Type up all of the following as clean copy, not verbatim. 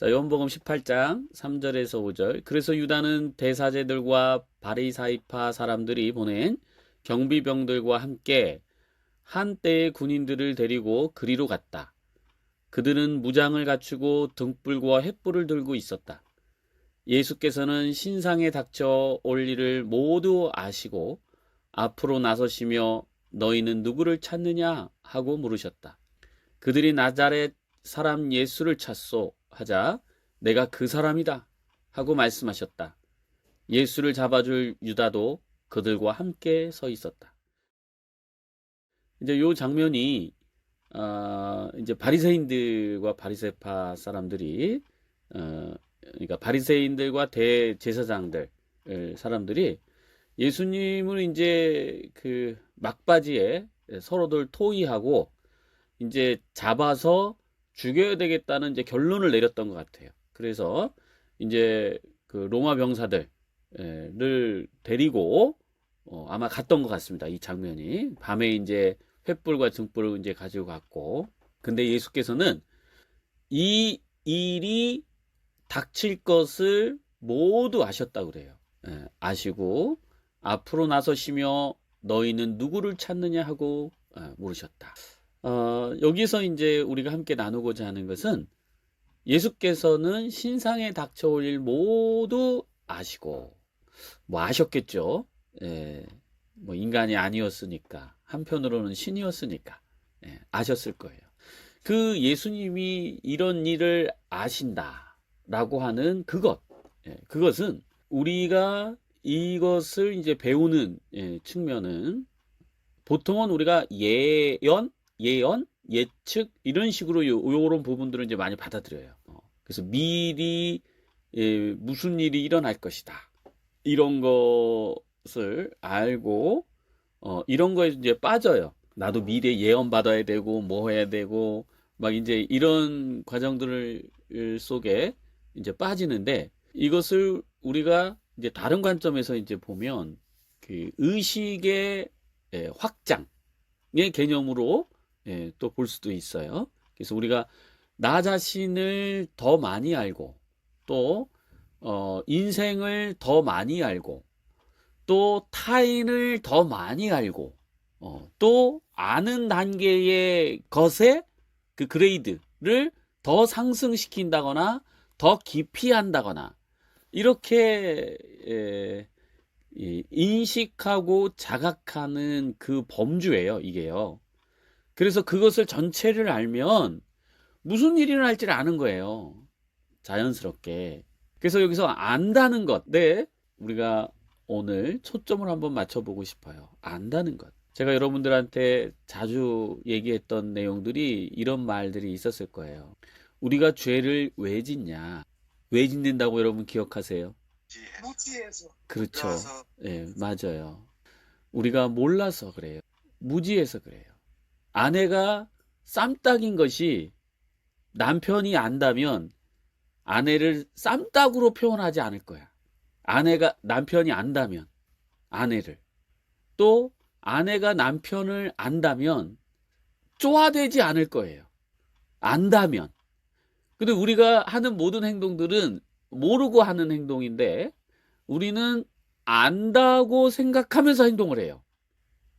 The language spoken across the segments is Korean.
자, 요한복음 18장 3절에서 5절. 그래서 유다는 대사제들과 바리사이파 사람들이 보낸 경비병들과 함께 한때의 군인들을 데리고 그리로 갔다. 그들은 무장을 갖추고 등불과 횃불을 들고 있었다. 예수께서는 신상에 닥쳐 올 일을 모두 아시고 앞으로 나서시며 너희는 누구를 찾느냐 하고 물으셨다. 그들이 나자렛 사람 예수를 찾소 하자 내가 그 사람이다 하고 말씀하셨다. 예수를 잡아줄 유다도 그들과 함께 서 있었다. 이제 요 장면이 이제 바리새인들과 바리새파 사람들이 그러니까 바리새인들과 대제사장들 사람들이 예수님을 이제 그 막바지에 서로들 토의하고 이제 잡아서 죽여야 되겠다는 이제 결론을 내렸던 것 같아요. 그래서 이제 그 로마 병사들을 데리고 아마 갔던 것 같습니다. 이 장면이 밤에 이제 횃불과 등불을 이제 가지고 갔고, 근데 예수께서는 이 일이 닥칠 것을 모두 아셨다고 그래요. 아시고 앞으로 나서시며 너희는 누구를 찾느냐 하고 물으셨다. 여기서 이제 우리가 함께 나누고자 하는 것은 예수께서는 신상에 닥쳐올 일 모두 아시고, 뭐 아셨겠죠. 뭐 인간이 아니었으니까, 한편으로는 신이었으니까 아셨을 거예요. 그 예수님이 이런 일을 아신다라고 하는 그것은 우리가 이것을 이제 배우는 측면은 보통은 우리가 예언, 예측 이런 식으로 요런 부분들을 이제 많이 받아들여요. 그래서 미리 무슨 일이 일어날 것이다. 이런 것을 알고 이런 거에 이제 빠져요. 나도 미래 예언 받아야 되고 뭐 해야 되고 막 이제 이런 과정들을 속에 이제 빠지는데, 이것을 우리가 이제 다른 관점에서 이제 보면 그 의식의 확장의 개념으로 또 볼 수도 있어요. 그래서 우리가 나 자신을 더 많이 알고 또 인생을 더 많이 알고 또 타인을 더 많이 알고 또 아는 단계의 것의 그 그레이드를 더 상승시킨다거나 더 깊이 한다거나 이렇게 인식하고 자각하는 그 범주예요, 이게요. 그래서 그것을 전체를 알면 무슨 일이 일어날지를 아는 거예요. 자연스럽게. 그래서 여기서 안다는 것, 우리가 오늘 초점을 한번 맞춰보고 싶어요. 안다는 것. 제가 여러분들한테 자주 얘기했던 내용들이 이런 말들이 있었을 거예요. 우리가 죄를 왜 짓냐? 왜 짓는다고 여러분 기억하세요? 무지해서. 그렇죠. 몰라서. 예, 맞아요. 우리가 몰라서 그래요. 무지해서 그래요. 아내가 쌈딱인 것이 남편이 안다면 아내를 쌈딱으로 표현하지 않을 거야. 남편이 안다면 아내를. 또 아내가 남편을 안다면 쪼아대지 않을 거예요. 안다면. 근데 우리가 하는 모든 행동들은 모르고 하는 행동인데 우리는 안다고 생각하면서 행동을 해요.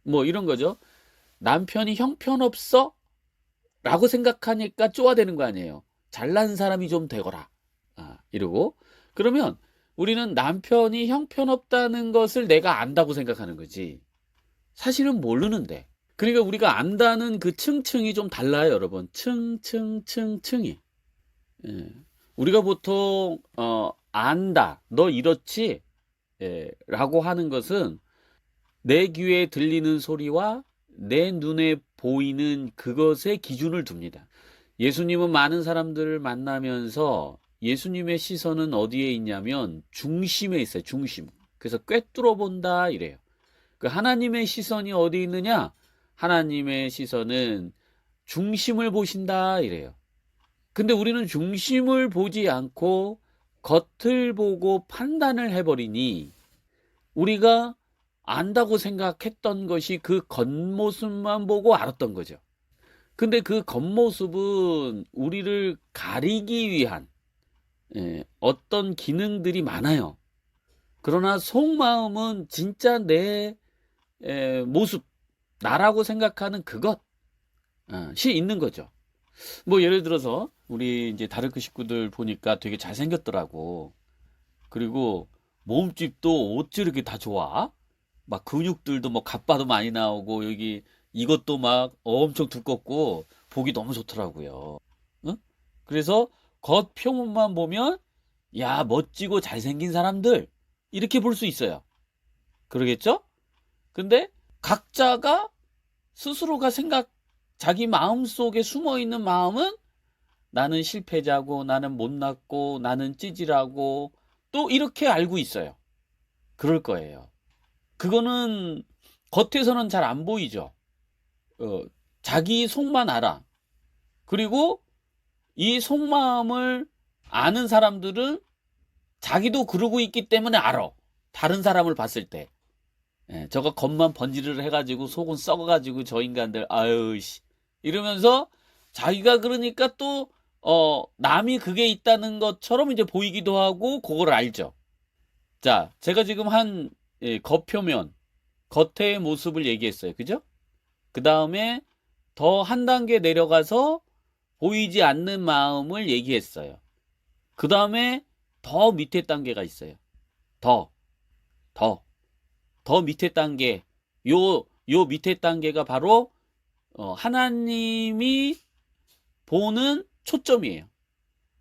뭐 이런 거죠. 남편이 형편없어? 라고 생각하니까 쪼아대는 거 아니에요. 잘난 사람이 좀 되거라. 이러고. 그러면 우리는 남편이 형편없다는 것을 내가 안다고 생각하는 거지. 사실은 모르는데. 그러니까 우리가 안다는 그 층층이 좀 달라요, 여러분. 층층이. 우리가 보통 안다, 너 이렇지? 라고 하는 것은 내 귀에 들리는 소리와 내 눈에 보이는 그것에 기준을 둡니다. 예수님은 많은 사람들을 만나면서 예수님의 시선은 어디에 있냐면 중심에 있어요. 중심. 그래서 꿰뚫어 본다 이래요. 그 하나님의 시선이 어디 있느냐? 하나님의 시선은 중심을 보신다 이래요. 근데 우리는 중심을 보지 않고 겉을 보고 판단을 해버리니 우리가 안다고 생각했던 것이 그 겉모습만 보고 알았던 거죠. 근데 그 겉모습은 우리를 가리기 위한 어떤 기능들이 많아요. 그러나 속마음은 진짜 내 모습, 나라고 생각하는 그것이 있는 거죠. 뭐 예를 들어서 우리 이제 다르크 식구들 보니까 되게 잘생겼더라고. 그리고 몸집도 어찌 이렇게 다 좋아? 막 근육들도 뭐 갑바도 많이 나오고 여기 이것도 막 엄청 두껍고 보기 너무 좋더라고요. 응? 그래서 겉 표면만 보면 야, 멋지고 잘생긴 사람들 이렇게 볼 수 있어요. 그러겠죠? 근데 각자가 스스로가 자기 마음 속에 숨어 있는 마음은 나는 실패자고 나는 못났고 나는 찌질하고 또 이렇게 알고 있어요. 그럴 거예요. 그거는 겉에서는 잘 안 보이죠. 어, 자기 속만 알아. 그리고 이 속마음을 아는 사람들은 자기도 그러고 있기 때문에 알아. 다른 사람을 봤을 때. 저거 겉만 번지르르 해가지고 속은 썩어가지고 저 인간들 아유 씨 이러면서 자기가 그러니까 또 남이 그게 있다는 것처럼 이제 보이기도 하고 그걸 알죠. 자, 제가 지금 한 겉표면 겉의 모습을 얘기했어요. 그죠? 그 다음에 더 한 단계 내려가서 보이지 않는 마음을 얘기했어요. 그 다음에 더 밑에 단계가 있어요. 더, 더, 더 밑에 단계. 요 밑에 단계가 바로 하나님이 보는 초점이에요.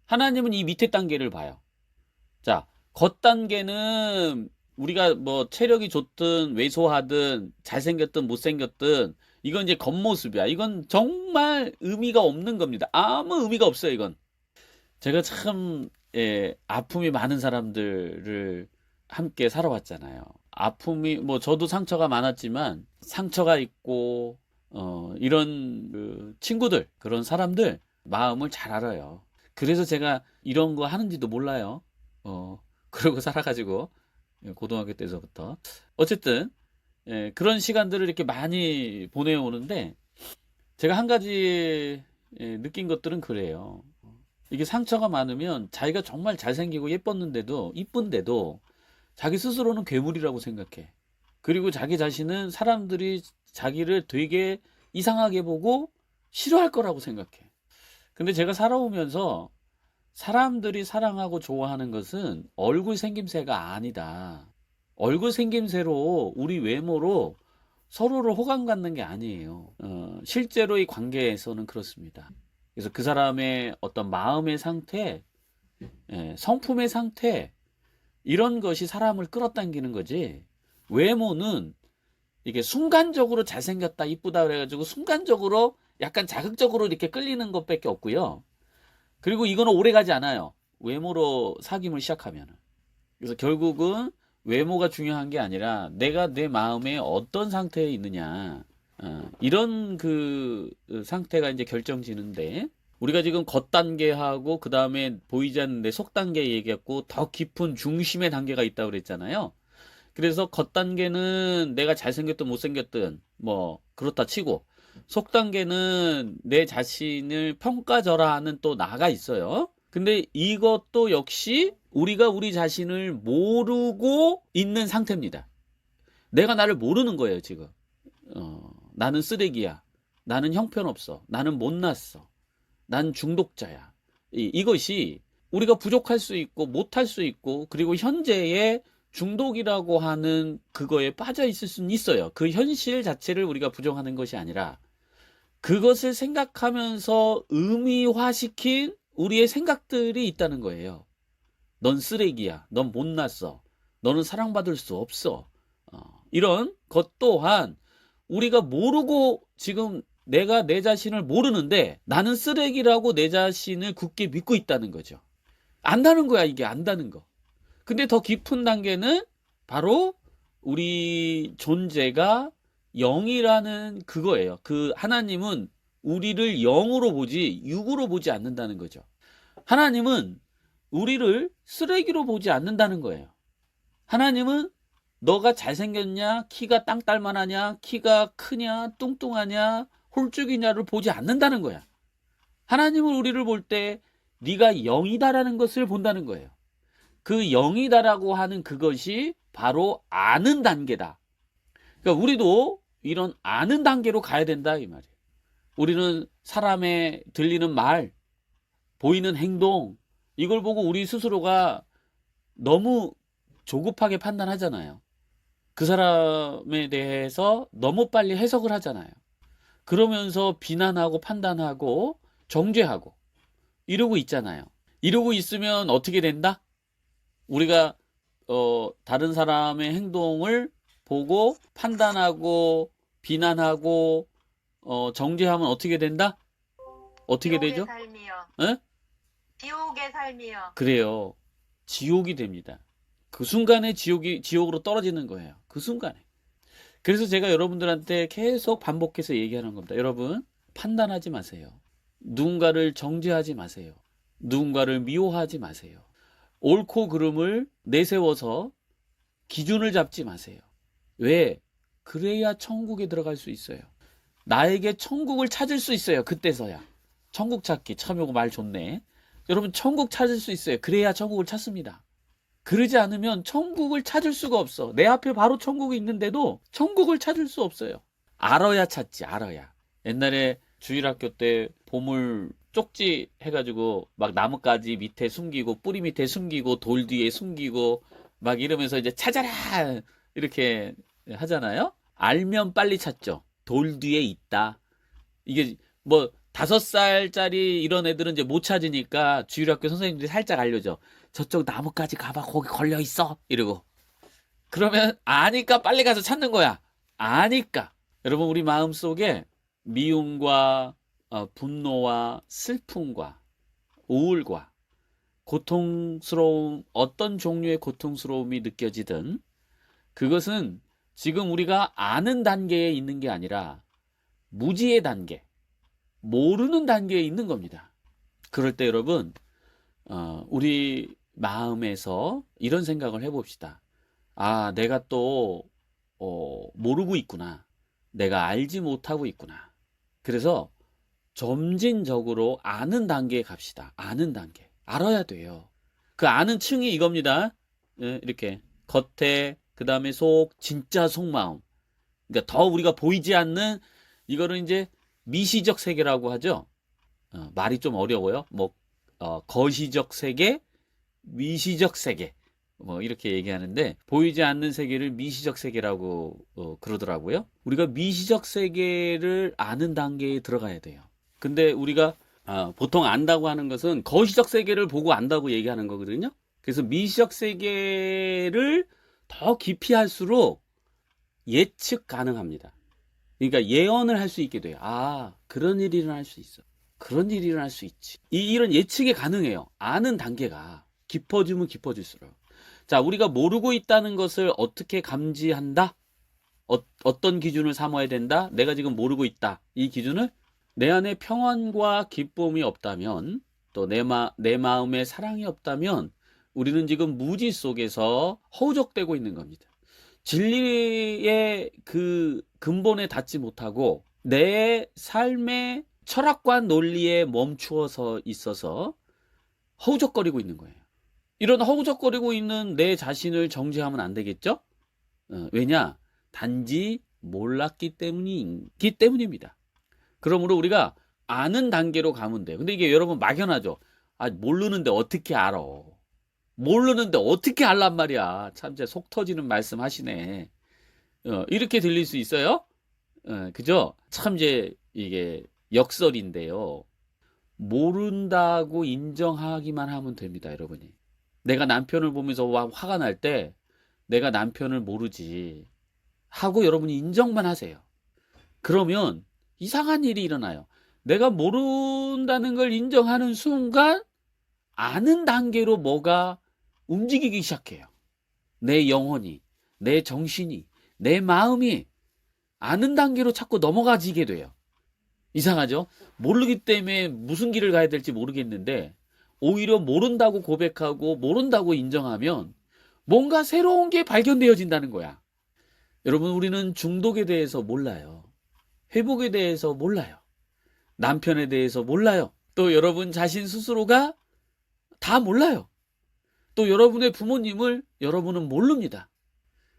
하나님은 이 밑에 단계를 봐요. 자, 겉 단계는 우리가 뭐 체력이 좋든 왜소하든 잘생겼든 못생겼든 이건 이제 겉모습이야. 이건 정말 의미가 없는 겁니다. 아무 의미가 없어요, 이건. 제가 참 아픔이 많은 사람들을 함께 살아왔잖아요. 아픔이 뭐 저도 상처가 많았지만 상처가 있고 이런 그 친구들 그런 사람들 마음을 잘 알아요. 그래서 제가 이런 거 하는지도 몰라요. 그러고 살아가지고 고등학교 때서부터 어쨌든 그런 시간들을 이렇게 많이 보내오는데 제가 한 가지 느낀 것들은 그래요. 이게 상처가 많으면 자기가 정말 잘생기고 예뻤는데도 이쁜데도 자기 스스로는 괴물이라고 생각해. 그리고 자기 자신은 사람들이 자기를 되게 이상하게 보고 싫어할 거라고 생각해. 근데 제가 살아오면서 사람들이 사랑하고 좋아하는 것은 얼굴 생김새가 아니다. 얼굴 생김새로 우리 외모로 서로를 호감 갖는 게 아니에요. 실제로의 관계에서는 그렇습니다. 그래서 그 사람의 어떤 마음의 상태, 성품의 상태, 이런 것이 사람을 끌어당기는 거지. 외모는 이게 순간적으로 잘생겼다, 이쁘다 그래가지고 순간적으로 약간 자극적으로 이렇게 끌리는 것밖에 없고요. 그리고 이거는 오래 가지 않아요. 외모로 사귐을 시작하면. 그래서 결국은 외모가 중요한 게 아니라 내가 내 마음에 어떤 상태에 있느냐. 이런 그 상태가 이제 결정지는데 우리가 지금 겉 단계하고 그 다음에 보이지 않는데 속 단계 얘기했고 더 깊은 중심의 단계가 있다고 그랬잖아요. 그래서 겉 단계는 내가 잘생겼든 못생겼든 뭐 그렇다 치고 속 단계는 내 자신을 평가절하하는 또 나가 있어요. 근데 이것도 역시 우리가 우리 자신을 모르고 있는 상태입니다. 내가 나를 모르는 거예요, 지금. 나는 쓰레기야. 나는 형편없어. 나는 못났어. 난 중독자야. 이것이 우리가 부족할 수 있고 못할 수 있고 그리고 현재의 중독이라고 하는 그거에 빠져 있을 수는 있어요. 그 현실 자체를 우리가 부정하는 것이 아니라 그것을 생각하면서 의미화시킨 우리의 생각들이 있다는 거예요. 넌 쓰레기야. 넌 못났어. 너는 사랑받을 수 없어. 이런 것 또한 우리가 모르고 지금 내가 내 자신을 모르는데 나는 쓰레기라고 내 자신을 굳게 믿고 있다는 거죠. 안다는 거야, 이게 안다는 거. 근데 더 깊은 단계는 바로 우리 존재가 영이라는 그거예요. 그 하나님은 우리를 영으로 보지 육으로 보지 않는다는 거죠. 하나님은 우리를 쓰레기로 보지 않는다는 거예요. 하나님은 너가 잘생겼냐, 키가 땅딸만하냐, 키가 크냐, 뚱뚱하냐, 홀쭉이냐를 보지 않는다는 거야. 하나님은 우리를 볼 때 네가 0이다라는 것을 본다는 거예요. 그 0이다라고 하는 그것이 바로 아는 단계다. 그러니까 우리도 이런 아는 단계로 가야 된다 이 말이에요. 우리는 사람의 들리는 말, 보이는 행동, 이걸 보고 우리 스스로가 너무 조급하게 판단하잖아요. 그 사람에 대해서 너무 빨리 해석을 하잖아요. 그러면서 비난하고 판단하고 정죄하고 이러고 있잖아요. 이러고 있으면 어떻게 된다? 우리가 다른 사람의 행동을 보고 판단하고 비난하고 정죄하면 어떻게 된다? 어떻게 지옥의 되죠? 삶이요. 에? 지옥의 삶이요. 그래요. 지옥이 됩니다. 그 순간에 지옥으로 떨어지는 거예요. 그 순간에. 그래서 제가 여러분들한테 계속 반복해서 얘기하는 겁니다. 여러분, 판단하지 마세요. 누군가를 정죄하지 마세요. 누군가를 미워하지 마세요. 옳고 그름을 내세워서 기준을 잡지 마세요. 왜? 그래야 천국에 들어갈 수 있어요. 나에게 천국을 찾을 수 있어요. 그때서야. 천국 찾기. 참 요거 말 좋네. 여러분 천국 찾을 수 있어요. 그래야 천국을 찾습니다. 그러지 않으면 천국을 찾을 수가 없어. 내 앞에 바로 천국이 있는데도 천국을 찾을 수 없어요. 알아야 찾지, 알아야. 옛날에 주일학교 때 보물 쪽지 해가지고 막 나뭇가지 밑에 숨기고 뿌리 밑에 숨기고 돌 뒤에 숨기고 막 이러면서 이제 찾아라 이렇게 하잖아요. 알면 빨리 찾죠. 돌 뒤에 있다. 이게 뭐 5살짜리 이런 애들은 이제 못 찾으니까 주일학교 선생님들이 살짝 알려줘. 저쪽 나무까지 가봐. 거기 걸려 있어. 이러고. 그러면 아니까 빨리 가서 찾는 거야. 아니까. 여러분 우리 마음속에 미움과 분노와 슬픔과 우울과 고통스러움, 어떤 종류의 고통스러움이 느껴지든 그것은 지금 우리가 아는 단계에 있는 게 아니라 무지의 단계, 모르는 단계에 있는 겁니다. 그럴 때 여러분 우리 마음에서 이런 생각을 해봅시다. 아, 내가 또 모르고 있구나. 내가 알지 못하고 있구나. 그래서 점진적으로 아는 단계에 갑시다. 아는 단계. 알아야 돼요. 그 아는 층이 이겁니다. 예, 이렇게 겉에, 그 다음에 속, 진짜 속마음. 그러니까 더 우리가 보이지 않는 이거를 이제 미시적 세계라고 하죠. 말이 좀 어려워요. 뭐 거시적 세계, 미시적 세계. 뭐 이렇게 얘기하는데 보이지 않는 세계를 미시적 세계라고 그러더라고요. 우리가 미시적 세계를 아는 단계에 들어가야 돼요. 근데 우리가 보통 안다고 하는 것은 거시적 세계를 보고 안다고 얘기하는 거거든요. 그래서 미시적 세계를 더 깊이 할수록 예측 가능합니다. 그러니까 예언을 할 수 있게 돼요. 아, 그런 일이 일어날 수 있어. 그런 일이 일어날 수 있지. 이런 예측이 가능해요. 아는 단계가 깊어지면 깊어질수록. 자, 우리가 모르고 있다는 것을 어떻게 감지한다? 어떤 기준을 삼아야 된다? 내가 지금 모르고 있다. 이 기준을 내 안에 평안과 기쁨이 없다면, 또 내 마음에 사랑이 없다면, 우리는 지금 무지 속에서 허우적대고 있는 겁니다. 진리의 그 근본에 닿지 못하고 내 삶의 철학과 논리에 멈추어서 있어서 허우적거리고 있는 거예요. 이런 허우적거리고 있는 내 자신을 정죄하면 안 되겠죠? 왜냐? 단지 몰랐기 때문입니다. 그러므로 우리가 아는 단계로 가면 돼요. 근데 이게 여러분 막연하죠? 아, 모르는데 어떻게 알아? 모르는데 어떻게 알란 말이야. 참, 제 속 터지는 말씀 하시네. 이렇게 들릴 수 있어요? 그죠? 참, 이제 이게 역설인데요. 모른다고 인정하기만 하면 됩니다, 여러분이. 내가 남편을 보면서 화가 날 때 내가 남편을 모르지 하고 여러분이 인정만 하세요. 그러면 이상한 일이 일어나요. 내가 모른다는 걸 인정하는 순간 아는 단계로 뭐가 움직이기 시작해요. 내 영혼이, 내 정신이, 내 마음이 아는 단계로 자꾸 넘어가지게 돼요. 이상하죠? 모르기 때문에 무슨 길을 가야 될지 모르겠는데 오히려 모른다고 고백하고 모른다고 인정하면 뭔가 새로운 게 발견되어진다는 거야. 여러분, 우리는 중독에 대해서 몰라요. 회복에 대해서 몰라요. 남편에 대해서 몰라요. 또 여러분 자신 스스로가 다 몰라요. 또 여러분의 부모님을 여러분은 모릅니다.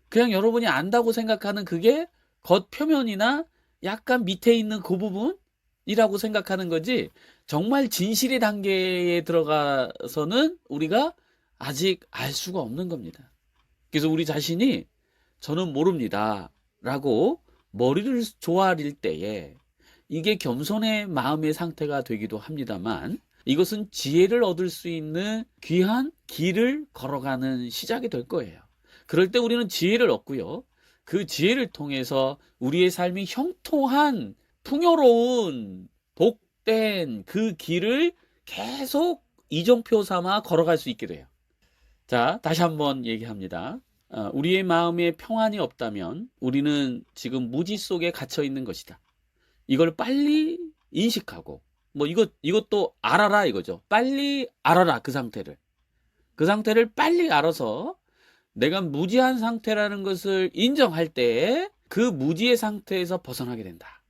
그냥 여러분이 안다고 생각하는 그게 겉표면이나 약간 밑에 있는 그 부분이라고 생각하는 거지, 정말 진실의 단계에 들어가서는 우리가 아직 알 수가 없는 겁니다. 그래서 우리 자신이 저는 모릅니다 라고 머리를 조아릴 때에 이게 겸손의 마음의 상태가 되기도 합니다만, 이것은 지혜를 얻을 수 있는 귀한 길을 걸어가는 시작이 될 거예요. 그럴 때 우리는 지혜를 얻고요. 그 지혜를 통해서 우리의 삶이 형통한, 풍요로운, 복된 그 길을 계속 이정표 삼아 걸어갈 수 있게 돼요. 자, 다시 한번 얘기합니다. 우리의 마음에 평안이 없다면 우리는 지금 무지 속에 갇혀 있는 것이다. 이걸 빨리 인식하고, 이것도 알아라 이거죠. 빨리 알아라, 그 상태를. 그 상태를 빨리 알아서 내가 무지한 상태라는 것을 인정할 때 그 무지의 상태에서 벗어나게 된다.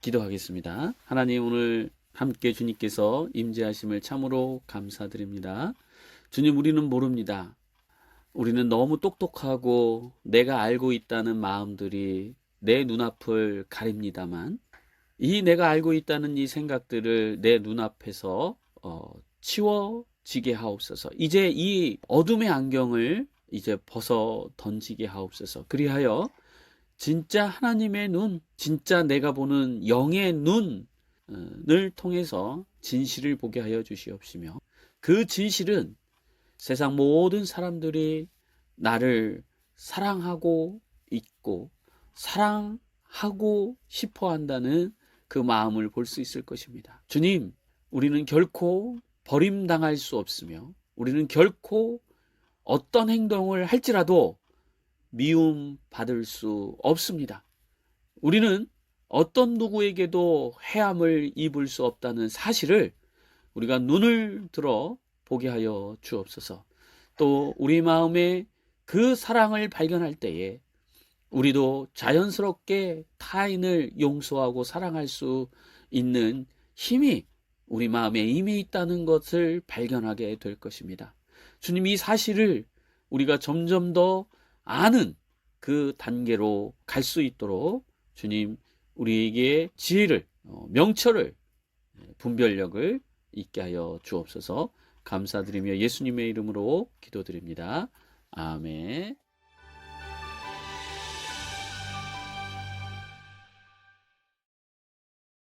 기도하겠습니다. 하나님, 오늘 함께 주님께서 임재하심을 참으로 감사드립니다. 주님, 우리는 모릅니다. 우리는 너무 똑똑하고 내가 알고 있다는 마음들이 내 눈앞을 가립니다만, 이 내가 알고 있다는 이 생각들을 내 눈앞에서 치워지게 하옵소서. 이제 이 어둠의 안경을 이제 벗어 던지게 하옵소서. 그리하여 진짜 하나님의 눈, 진짜 내가 보는 영의 눈을 통해서 진실을 보게 하여 주시옵시며, 그 진실은 세상 모든 사람들이 나를 사랑하고 있고 사랑하고 싶어 한다는 그 마음을 볼 수 있을 것입니다. 주님, 우리는 결코 버림당할 수 없으며, 우리는 결코 어떤 행동을 할지라도 미움 받을 수 없습니다. 우리는 어떤 누구에게도 해함을 입을 수 없다는 사실을 우리가 눈을 들어 보게 하여 주옵소서. 또 우리 마음에 그 사랑을 발견할 때에 우리도 자연스럽게 타인을 용서하고 사랑할 수 있는 힘이 우리 마음에 이미 있다는 것을 발견하게 될 것입니다. 주님, 이 사실을 우리가 점점 더 아는 그 단계로 갈 수 있도록 주님, 우리에게 지혜를, 명철을, 분별력을 있게 하여 주옵소서. 감사드리며 예수님의 이름으로 기도드립니다. 아멘.